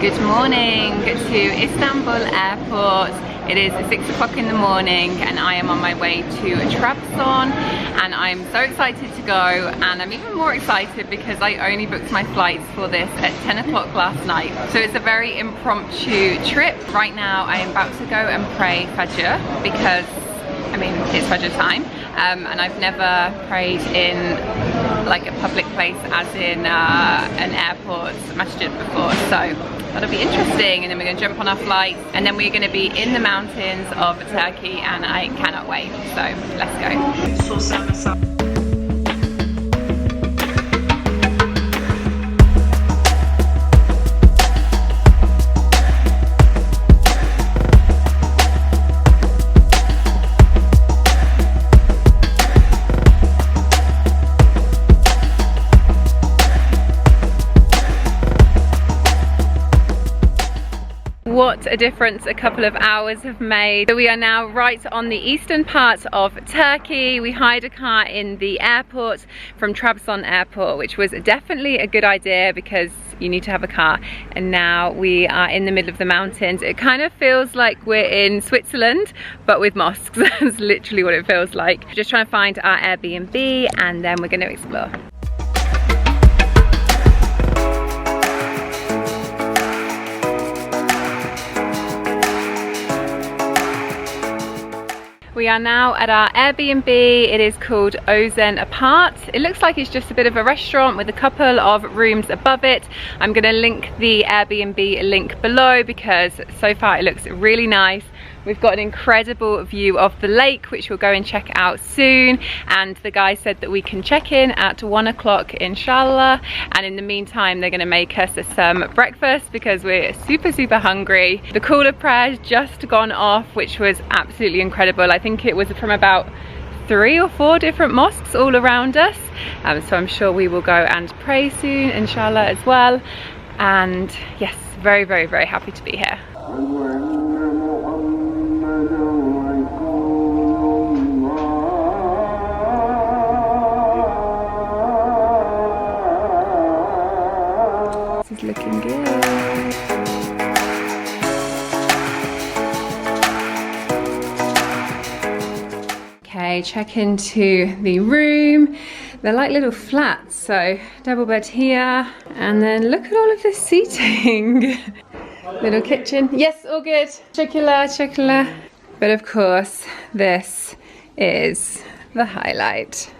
Good morning to Istanbul Airport. It is 6 o'clock in the morning and I am on my way to Trabzon, and I'm so excited to go, and I'm even more excited because I only booked my flights for this at 10 o'clock last night. So it's a very impromptu trip. Right now I am about to go and pray Fajr because, I mean, it's Fajr time, and I've never prayed in like a public place as in an airport masjid before, so that'll be interesting. And then we're going to jump on our flight and then we're going to be in the mountains of Turkey, and I cannot wait, so let's go. What a difference a couple of hours have made. So we are now right on the eastern part of Turkey. We hired a car in the airport from Trabzon airport, which was definitely a good idea because you need to have a car. And now we are in the middle of the mountains. It kind of feels like we're in Switzerland, but with mosques. That's literally what it feels like. Just trying to find our Airbnb and then we're going to explore. We are now at our Airbnb. It is called Ozen Apart. It looks like it's just a bit of a restaurant with a couple of rooms above it. I'm going to link the Airbnb link below because so far it looks really nice. We've got an incredible view of the lake, which we'll go and check out soon. And the guy said that we can check in at 1 o'clock, inshallah. And in the meantime, they're gonna make us some breakfast because we're super hungry. The call of prayer has just gone off, which was absolutely incredible. I think it was from about 3 or 4 different mosques all around us. So I'm sure we will go and pray soon, inshallah, as well. And yes, very happy to be here. Is looking good. Okay, check into the room. They're like little flats, so double bed here, and then look at all of this seating. Little kitchen. Yes, all good. Chocolate. But of course, this is the highlight.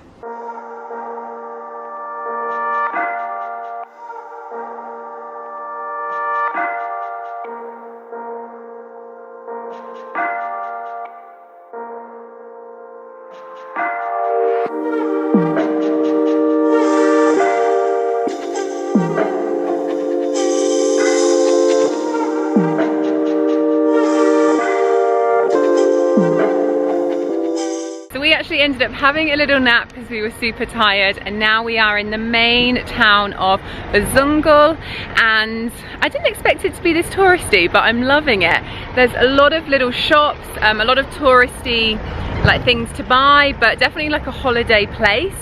We actually ended up having a little nap because we were super tired, and now we are in the main town of Uzungol, and I didn't expect it to be this touristy, but I'm loving it. There's a lot of little shops, a lot of touristy like things to buy, but definitely like a holiday place.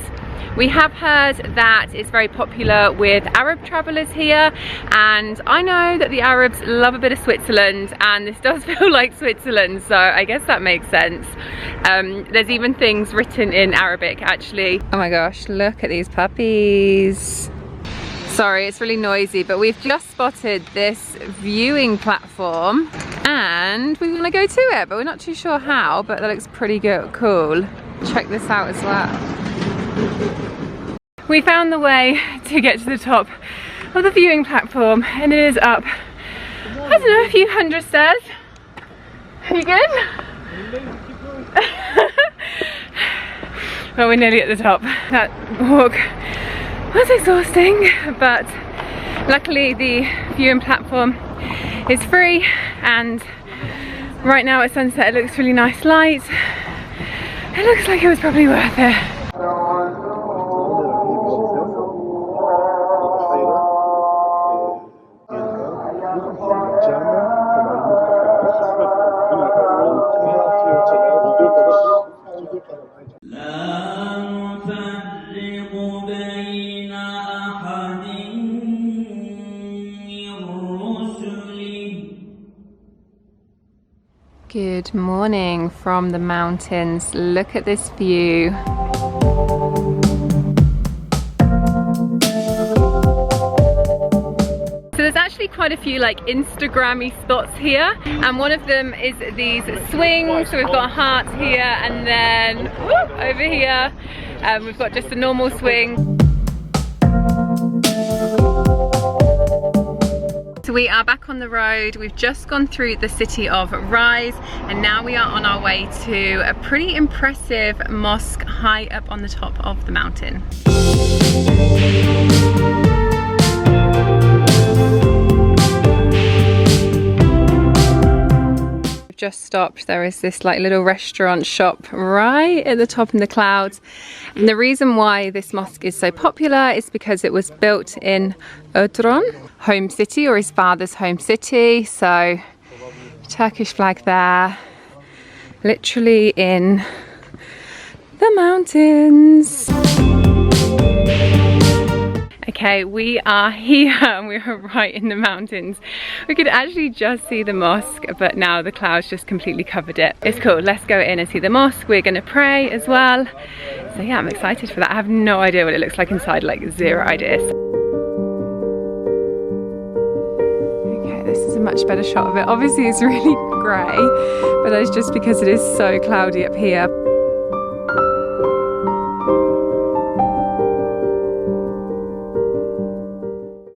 We have heard that it's very popular with Arab travellers here, and I know that the Arabs love a bit of Switzerland, and this does feel like Switzerland, so I guess that makes sense. There's even things written in Arabic actually. Oh my gosh, look at these puppies. Sorry, it's really noisy, but we've just spotted this viewing platform and we want to go to it, but we're not too sure how, but that looks pretty good, cool. Check this out as well. We found the way to get to the top of the viewing platform, and it is up, I don't know, a few hundred stairs. Are you good? Well, we're nearly at the top. That walk was exhausting, but luckily the viewing platform is free, and right now at sunset it looks really nice light. It looks like it was probably worth it. بين أحد من رسله Good morning from the mountains. Look at this view. So there's actually quite a few like Instagrammy spots here, and one of them is these swings. So we've got a heart here, and then over here we've got just a normal swing. So we are back on the road. We've just gone through the city of Rize, and now we are on our way to a pretty impressive mosque high up on the top of the mountain. We've just stopped. There is this like little restaurant shop right at the top in the clouds, and the reason why this mosque is so popular is because it was built in Erzurum, home city, or his father's home city. So Turkish flag there, literally in the mountains. Okay, we are here and we are right in the mountains. We could actually just see the mosque, but now the clouds just completely covered it. It's cool. Let's go in and see the mosque. We're going to pray as well. So yeah, I'm excited for that. I have no idea what it looks like inside, like zero ideas. Okay, this is a much better shot of it. Obviously it's really grey, but that's just because it is so cloudy up here.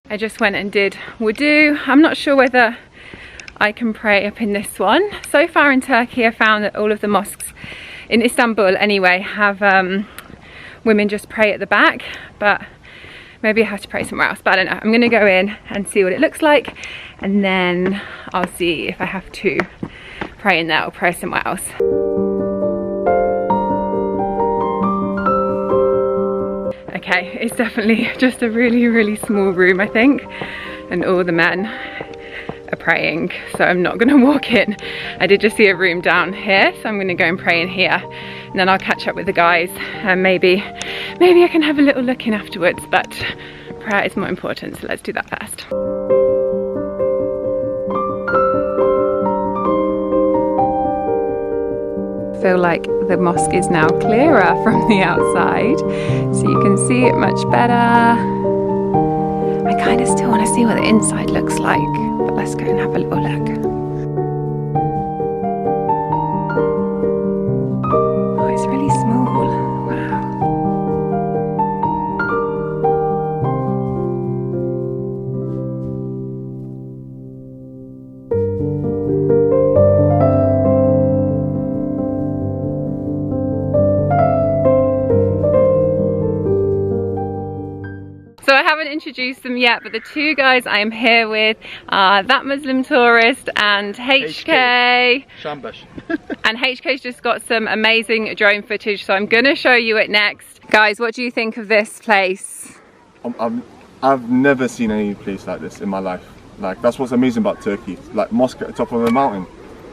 I just went and did wudu. I'm not sure whether I can pray up in this one. So far in Turkey I found that all of the mosques, in Istanbul anyway, have women just pray at the back, but maybe I have to pray somewhere else, but I don't know. I'm gonna go in and see what it looks like, and then I'll see if I have to pray in there or pray somewhere else. Okay, it's definitely just a really, really small room, I think, and all the men are praying, so I'm not gonna walk in. I did just see a room down here, so I'm gonna go and pray in here, and then I'll catch up with the guys, and maybe I can have a little look in afterwards, but prayer is more important, so let's do that first. I feel like the mosque is now clearer from the outside, so you can see it much better. I kind of still want to see what the inside looks like, but let's go and have a little look. Oh, it's really small. Wow. So I haven't introduced them yet, but the two guys I am here with are that Muslim tourist and HK. Shambash. And HK's just got some amazing drone footage, so I'm gonna show you it next. Guys, what do you think of this place? I've never seen any place like this in my life. Like, that's what's amazing about Turkey. Like, mosque at the top of a mountain.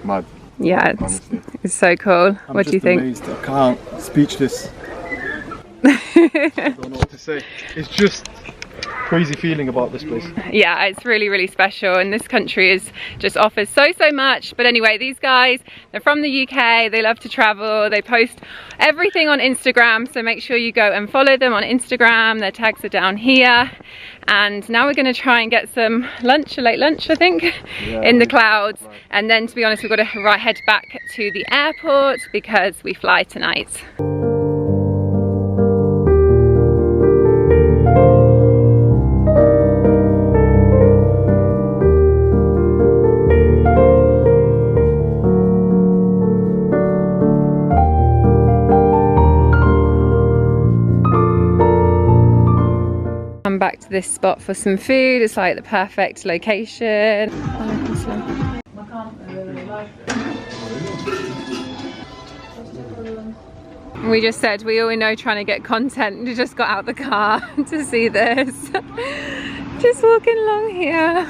Mad. Yeah, it's so cool. What do you think? Amazed. I can't. Speechless. I don't know what to say. It's just crazy feeling about this place. Yeah, it's really, really special, and this country is just offers so much. But anyway, these guys, they're from the UK, they love to travel, they post everything on Instagram, so make sure you go and follow them on Instagram. Their tags are down here. And now we're going to try and get some lunch, a late lunch I think, in the clouds, and then to be honest we've got to head back to the airport because we fly tonight. Come back to this spot for some food. It's like the perfect location. We just said we all know trying to get content. We just got out the car to see this. Just walking along here.